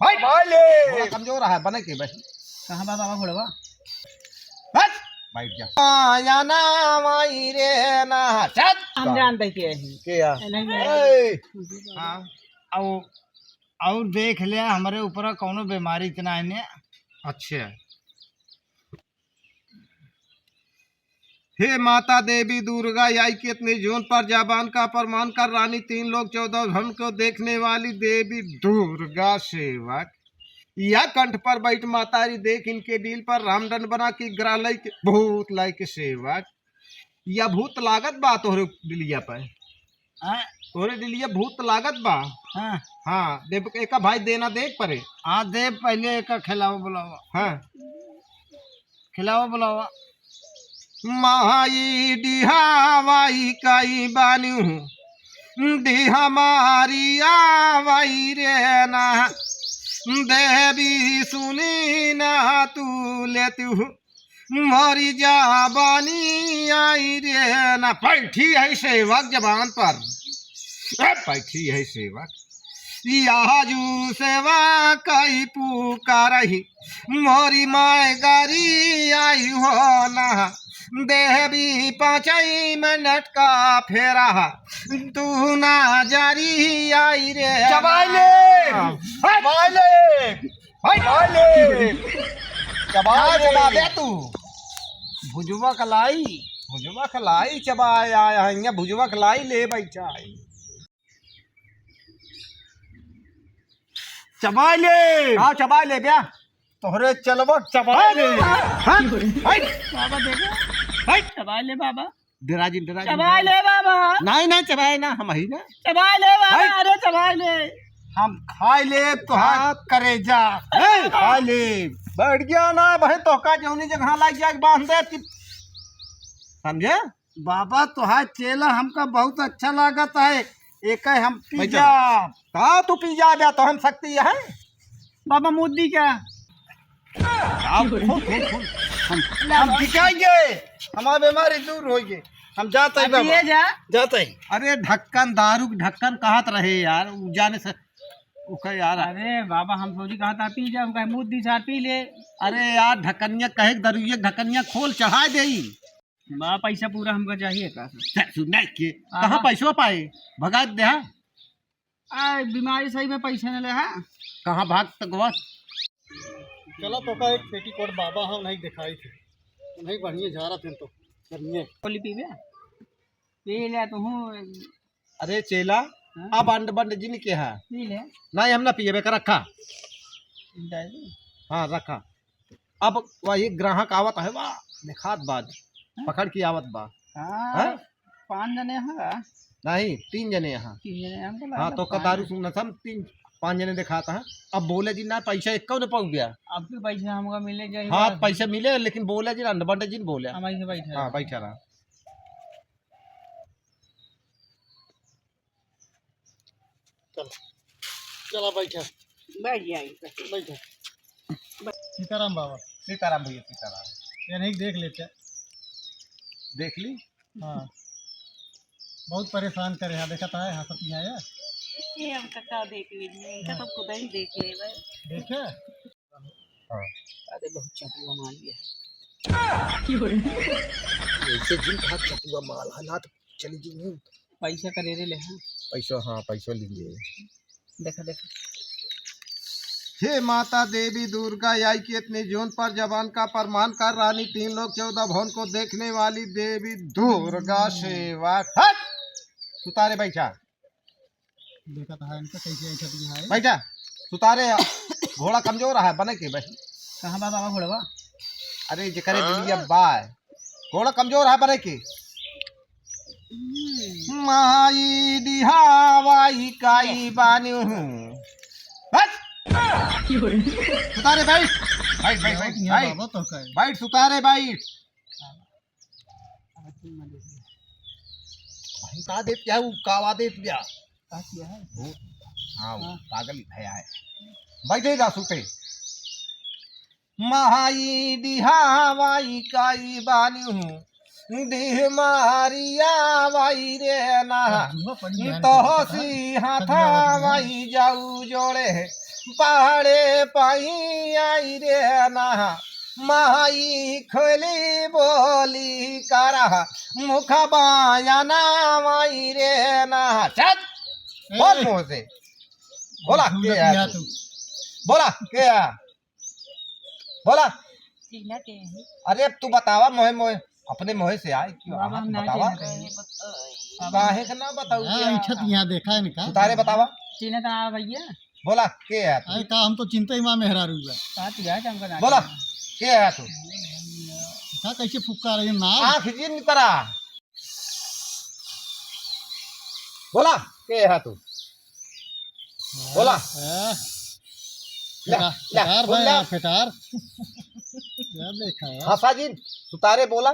भाई माले कमजोर है बने के भाई कहाँ बाबा घोड़वा बैठ जा आया ना माई रे ना चल हम जानते के के या हाँ और देख लिया हमारे ऊपर कौनो बीमारी इतना है अच्छा हे माता देवी दुर्गा आई के इतने जोन पर जबान का प्रमाण कर रानी 3 लोग 14 धन को देखने वाली देवी दुर्गा सेवक यह कंठ पर बैठ मातारी देख इनके दिल पर रामदंड बना की ग्रह लय के भूत लय के सेवक या भूत लागत बा तोहरे दिलिया पर तोहरे दिलिया भूत लागत बा हाँ हाँ देव एक भाई देना देख परे हाँ दे पहले एक खिलावा बुलावा हाँ खिलावा बुलावा माई डिहावाई काई बान्यू डिहा मारी आवाई रे ना देवी सुनी ना तू लेतू मोरी जाबानी आई रे ना बैठी है सेवक जबान पर बैठी है सेवक याजू सेवा कई पुकारही मोरी माय गारी आई हो ना देवी 5 मिनट का फेरा तू ना जारी आई रे चबाइले चबा दे तू भुजवा कलाई भुजवा खलाई चबाया भुजवा खलाई ले बैठा चबाइले हाँ चबा ले ब्या तोहरे चलबक चबाइले बाबा देखो चबाइले बाबा डराजी चबाइले बाबा नहीं चबाए ना हम ही ना चबाइले बाबा अरे चबाइले हम खाई ले तो हाथ करे जा खा ले बैठ गया ना भाई तो का जौनी जगह लाग जाके बांध दे समझे बाबा तुहार चेला हमका बहुत अच्छा लागत है एक हम पिज्जा का तू पिज्जा जा तो हम सकती है बाबा मुद्दी क्या हम दिखाएंगे हमारी बीमारी दूर होगी हम जाते हैं बाबा जाते हैं अरे ढक्कन दारू की ढक्कन कहत रहे यार जाने से यार अरे बाबा हम सोची कहा था पी जा कहे मुद्दी सा पी ले अरे यार ढक्कनिया कहे दरुइया ढक्कनिया खोल चढ़ा दे बाबा पैसा पूरा हमको चाहिए के कहाँ पैसों पाए भगा दे बीमारी सही में पैसे न ले है कहाँ भाग तक चलो तो का एक पेटीकोट बाबा हम नहीं दिखाई थे नहीं बढ़िया जा रहा थे तो बोली पीबे पी ले तो हूँ अरे चेला अब अंड बंड जिन के है पी ले नहीं हम ना पिए का रखा हाँ रखा अब वही ग्राहक आवत है वाह दिखात बाद पकड़ की आवत बा 5 जने है नहीं 3 जने यहाँ 3 जने हमको हाँ तो दारू सुनना था 5 जने दिखाता है अब बोले जी ना पैसा एक कौन पाऊ गया अब भी पैसा हमको मिले जाए हाँ पैसा मिले लेकिन बोले जी अंड बंड जिन बोले हम ऐसे बैठा हाँ बैठा रहा चलो बैठा बैठ जाएंगे बैठा सीताराम बाबा सीताराम भैया सीताराम ये नहीं देख लेते देख ली हाँ बहुत परेशान करे हैं देखा था यहाँ सब आया ये हम का देख लीजिए इनका तो खुद ही देख ले भाई देखे हाँ अरे बहुत चपुआ मार लिया ऐसे जिन खा चपुआ माल हालात चली जी नहीं पैसा करे ले हाँ पैसा हाँ पैसा लीजिए देखा देखा हे माता देवी दुर्गा आई के इतने जोन पर जबान का प्रमाण कर रानी 3 लोग 14 भवन को देखने वाली देवी दुर्गा सेवक सुतारे बैठा देखा था इनका कैसे ऐसा दिया है बैठा सुतारे घोड़ा कमजोर है बने के भाई कहाँ बाबा घोड़वा अरे जे करे दिलिया बाय घोड़ा कमजोर है बने के माई डिहावाई काई बान्यू सुतारे बैठ बैठ बैठ बैठ बाबा तो कहे बैठ सुतारे बैठ का देत क्या वो कावा देत क्या क्या किया है हाँ वो पागल भया है बैठेगा सुते महाई डिहावाई काई बान्यू देह मारिया वाई रे ना तहसी हाथा वाई जाऊ जोड़े पहाड़े पाई आई रे ना माई खोली बोली करा मुख बायाना वाई रे ना चल बोल मुँह से बोला के है तू? बोला के है? बोला चीना के है अरे तू बतावा मोहे मोहे अपने मोहे से आए क्यों बाबा हम ना बतावा काहे के ना बताऊ इच्छा यहाँ देखा है इनका तारे बतावा चीना का भैया बोला के है तू? अरे का हम तो चिंता ही मां मेहरा रुआ साथ गया हमका ना बोला के है तू? का कैसे फुक्का रही ना आँख जिन करा बोला के है तू? बोला फेटार बोल भाई फेटार क्या देखा है हंसा जिन तू तारे बोला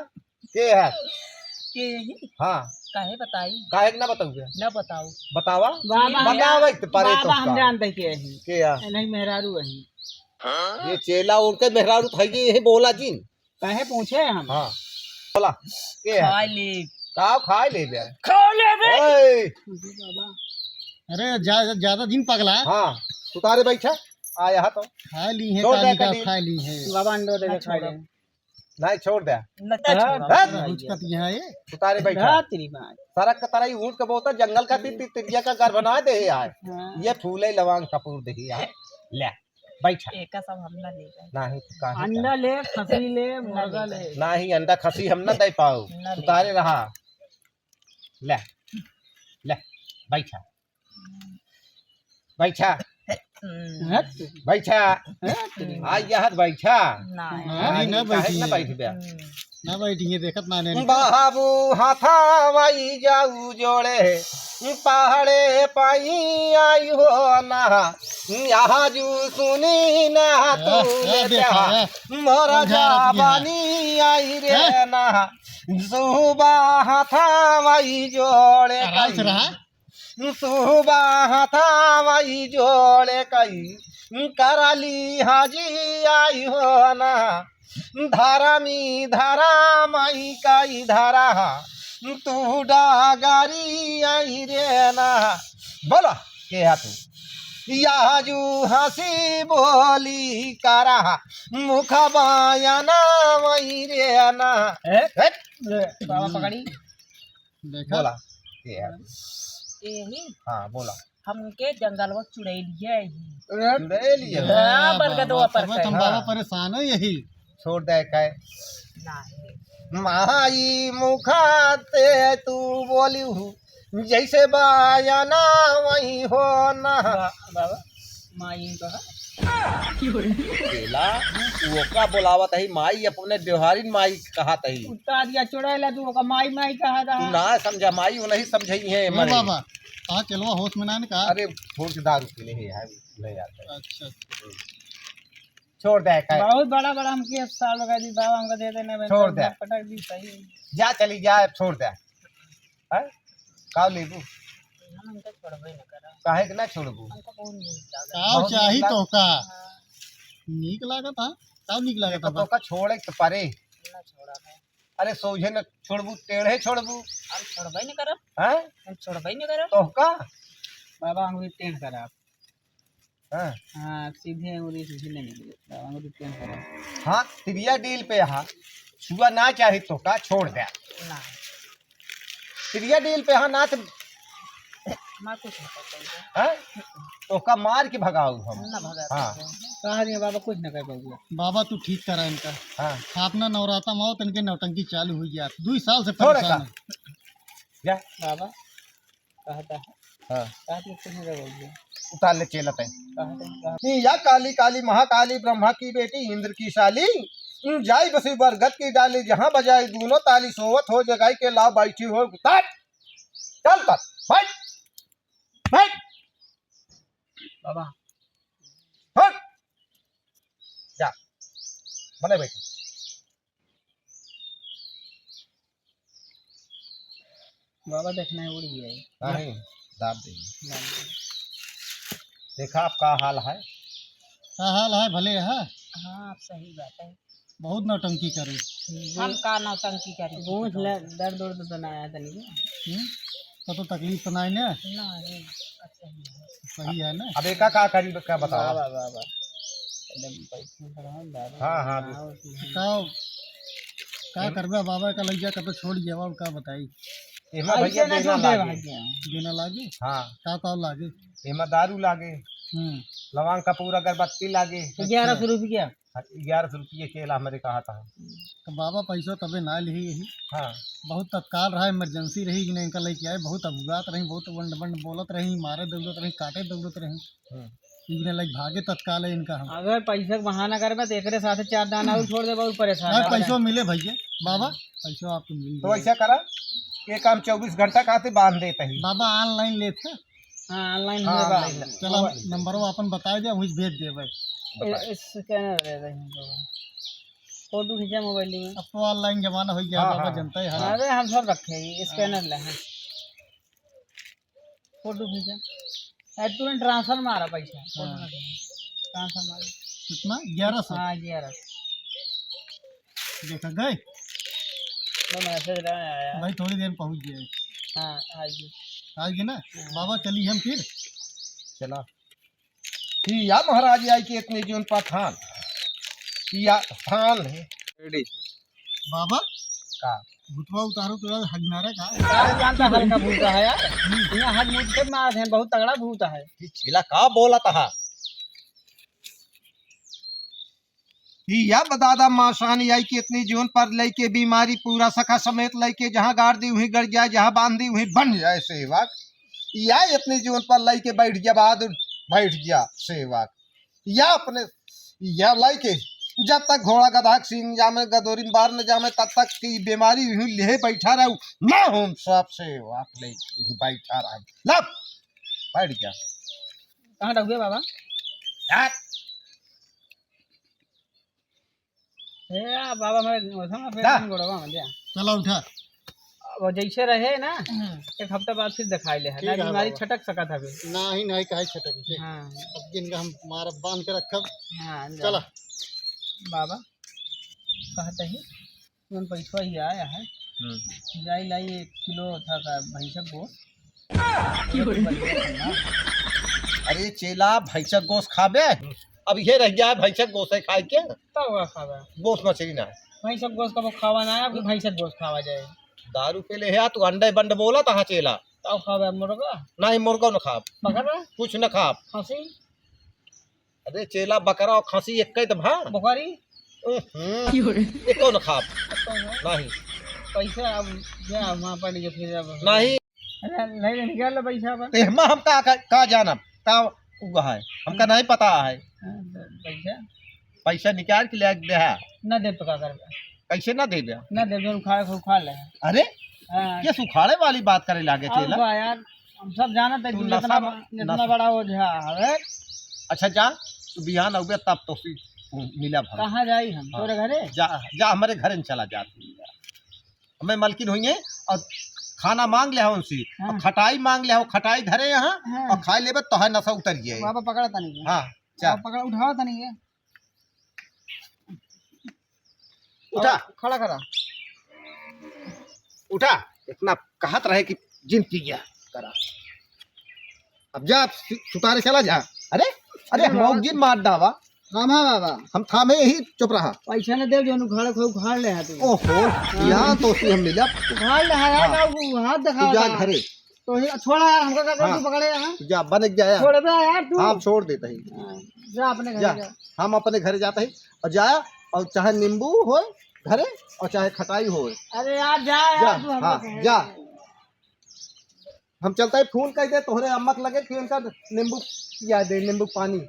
के है के यही हाँ काहे बताई काहे के ना बताऊ न बताओ बतावा बाबा बतावा तो परे तो हम जानते के यही के है नहीं मेहरारू यही ये चेला उनके मेहरारू था ये बोला जिन काहे पूछे हम हाँ बोला के है खा ले का खाए ले बे खा ले बे ओए अरे ज्यादा दिन पगला हाँ तू तारे बैठा आया तो खा ली है छोड़ दे काली का कटी। खा ली है बाबा अंडो दे खा ले नहीं छोड़ दे हुचकत यहाँ ये तू तारे बैठा तेरी बात सड़क का तरह ही ऊँट का बोता जंगल का तिरिया का घर बना दे यार ये फूले लवांग कपूर दे यार ले बैठा एक का सब हमला ले गए नहीं तो काहे अंडा ले खसी ले मुर्गा ले नहीं अंडा खसी हम ना दे पाओ ना तू दे। तारे रहा ले ले बैठा बैठा बैठा आज यह बैठा नहीं ना काहे बैठी ना है। बैठ बे ना बैठी है देखत माने बाबू हाथा वाई जाऊ जोड़े पहाड़े पाई आई हो ना यहाँ जू सुनी ना तू मोरा जाबानी आई रे ना सुबह हाथा वाई जोड़े आराम से रहा सुबह हाथा वाई जोड़े कई कराली हाजी आई हो ना धारामी धारा माई काई धारा तू डागारी आई रे ना बोला के है तू याजू हंसी बोली करा मुख बायाना वही रे ना बाबा पकड़ी देखा बोला के है यही हाँ बोला हमके जंगल में चुड़ैलिया ही जुड़े लिए हाँ, बरगदवा पर समय कहे। तुम बाबा परेशान हो यही छोड़ दे कहे नहीं माई मुखाते तू बोली हूँ जैसे बायाना वही हो ना बाबा माई कहा केला वो का बोलावत है माई अपने व्यवहारिक माई कहा तही कुत्ता दिया चुड़ैला तू ओका माई माई कहा तू रहा ना समझा माई वो नहीं समझी है ए मरे बाबा कहा चलवा होश में ना ने कहा अरे थोड़ी सी दारू पी ले है ले जाते हैं। अच्छा छोड़ दे कहे बहुत बड़ा बड़ा हमके साल लगा दी बाबा हमको दे देने में छोड़ दे। पटक दी सही जा चली जा छोड़ दे है का लेबू हम हमको छोड़बे न करा काहे के ना छोड़बू हमको बहुत नीक लगा का बहुत चाही नीक तो का नीक लागत हा का नीक लागत तो हा का छोड़े तो परे ना छोड़ा है अरे सोझे न छोड़बू टेढ़े छोड़बू हम छोड़बे न करा हैं हम छोड़बे न करा तो का बाबा अंगुली टेढ़ करा हाँ हाँ सीधे अंगुली से सीधे निकले बाबा अंगुली टेढ़ करा हाँ तिरिया डील पे हाँ छुआ ना चाहे तो का छोड़ दे ना तिरिया डील पे हाँ ना तो मैं कुछ नहीं करता हैं तो का मार के भगाऊ हम ना भगा हाँ कहा दिया बाबा कुछ न कर पाऊंगा बाबा तू ठीक करा इनका हाँ अपना नवराता माओ तो इनके नौटंकी चालू हुई यार 2 साल से छोड़ परेशान का है जा बाबा कहता है हाँ कहा दिया कुछ नहीं कर पाऊंगा उतार ले चेलत है कहते या काली काली महाकाली ब्रह्मा की बेटी इंद्र की शाली जाई बसी बरगद की डाली जहाँ बजाई दोनों ताली सोवत हो जगाई के लाभ बैठी हो उतार चल कर बैठ बैठ बाबा हट जा बने बैठ बाबा देखना है उड़ी है नहीं दाब दे देखा आपका हाल है का हाल है भले है हाँ आप सही बात है बहुत नौटंकी करे। हम का नौटंकी करी पूछ ले दर्द उर्द तो ना आया तनी तो तकलीफ तो नहीं ना, ना रे सही है ना। अब एका का करी क्या बताओ। बाबा एकदम पैसे दारू हाँ हाँ का करबे बाबा का लइका का तो छोड़ जवाब का बताई। एमा भैया देना लागे। देना लागे हाँ का लागे। एमा दारू लागे, लवांग कपूर अगरबत्ती लागे। 1100 रुपया 1100 रुपये केला हमारे कहा था। तो बाबा पैसों तबे ना ली यही। हाँ बहुत तत्काल रहा, इमरजेंसी रही कि नहीं इनका लेके आए, बहुत अबुगात रही, बहुत वंड वंड बोलत रही, मारे दौड़त रही, काटे दौड़त रही, इन्हें लग भागे तत्काल है इनका। हम अगर पैसा का बहाना करबे तो एकरे साथे 4 दाना और छोड़ दे, बहुत परेशान नहीं पैसों मिले भैया बाबा, पैसों आपको मिल तो ऐसा करा ये काम 24 घंटा खाते बांध देते ही। बाबा ऑनलाइन लेते। हां ऑनलाइन हाँ, होगा। चलो नंबरों अपन बता दे, वही भेज देवे। स्कैनर दे दे फोटो खींचा मोबाइल में। अब तो ऑनलाइन जमाना हो गया हाँ, बाबा, हाँ। जनता है। अरे हम सब रखे हैं स्कैनर ले हैं, फोटो खींचा तुरंत ट्रांसफर मारा पैसा, फोटो ना ट्रांसफर मारा। कितना 1100? हाँ 1100 देखा गए तो मैसेज आया। भाई, थोड़ी देर में पहुंच गए। हाँ आइए आएगी ना बाबा, चली हम फिर। चला या महाराज आई के इतने जीवन पठान या थान है बाबा का भूतवा उतारो तो हजनारा का। अरे जानता हल्का भूत है यार, यहाँ हज मुझ से मार है, बहुत तगड़ा भूत है। चीला का बोला था या बदादा माशान आई के इतनी जीवन पर लेके बीमारी पूरा सखा समेत लेके जहाँ गाड़ दी वहीं गड़ जाए, जहाँ बांध दी वहीं बन जाए सेवक। या इतनी जीवन पर लेके बैठ गया बहादुर, बैठ गया सेवक। या अपने या लेके जब तक घोड़ा गधा सिंह जामे गदोरी बार न जामे तब तक की बीमारी वहीं ले बैठा रहू ना हम सब सेवक लेके बैठा रहा लब बैठ गया। कहाँ रह गए बाबा? बाबा मैं गोड़वा में जा चलो उठा। वो जैसे रहे ना एक हफ्ता बाद फिर दिखाई ले है ना, बीमारी छटक सका था अभी। ना ही नहीं कहे छटक से। हाँ अब जिनका हम मारा बांध के रखब। हाँ चला बाबा कहते ही तुम पैसा ही आया है, जाई लाई 1 किलो था का भैंसा गोश्त। अरे चेला भैंसा गोश्त खाबे, अब ये रह गया भैंसा गोश्त है खाए के तब खावा गोश्त मछली ना भैंसा गोश्त का वो खावा ना है, अब भैंसा गोश्त खावा जाए। दारू पे ले है तू अंडे बंड बोला था चेला तब खावा मुर्गा नहीं मुर्गा न खाब बकरा कुछ न खाब। खसी अरे चेला बकरा और खसी एक तो भा बकरी एको न खाब नहीं पैसा अब क्या वहाँ पर जो फिर अब नहीं अरे नहीं निकाल पैसा अपन एहमा हम का जानब का उगा है हमका नहीं पता है। पैसा पैसा निकाल के ले दे है ना दे तो क्या कर कैसे ना दे दे ना दे जो खा खा ले। अरे हाँ ये सुखाड़े वाली बात करे लागे चेला। अब यार हम सब जानते हैं तू कि जितना नशा- जितना बड़ा वो है। अच्छा जा तू बिहान अबे तब तो मिला भर कहाँ जाई हम तोरे घरे? जा जा हमारे घर में चला जा हमें मलकिन हुई है और खाना मांग ले उनसे और खटाई मांग ले खटाई धरे यहाँ और खाए लेबे तो है नशा उतर गया। बाबा पकड़ा था नहीं हाँ जा पकड़ा उठावा था नहीं है उठा खड़ा करा उठा इतना कहत रहे कि जिन पी गया करा अब जा सुतारे चला जा। अरे अरे हम जिन मार डावा हाँ बाबा हम थामे यही चुप रहा। पैसा न दे जो उखाड़ को उखाड़ ले है तू ओहो यहाँ तो हम मिला उखाड़ ले है यार हाथ तू दिखा जा घरे तो छोड़ा यार हमको क्या हाँ। तू पकड़े यहाँ तू जा बन गया छोड़ दे यार तू हम छोड़ देते ही जा अपने घर जा जा। हम अपने घर जाते ही और जाया और चाहे नींबू हो घरे और चाहे खटाई हो अरे यार जा जा यार तू हाँ हमको जा हम चलते ही फोन कर दे तोहरे अम्मक लगे कि उनका नींबू पिया दे नींबू पानी।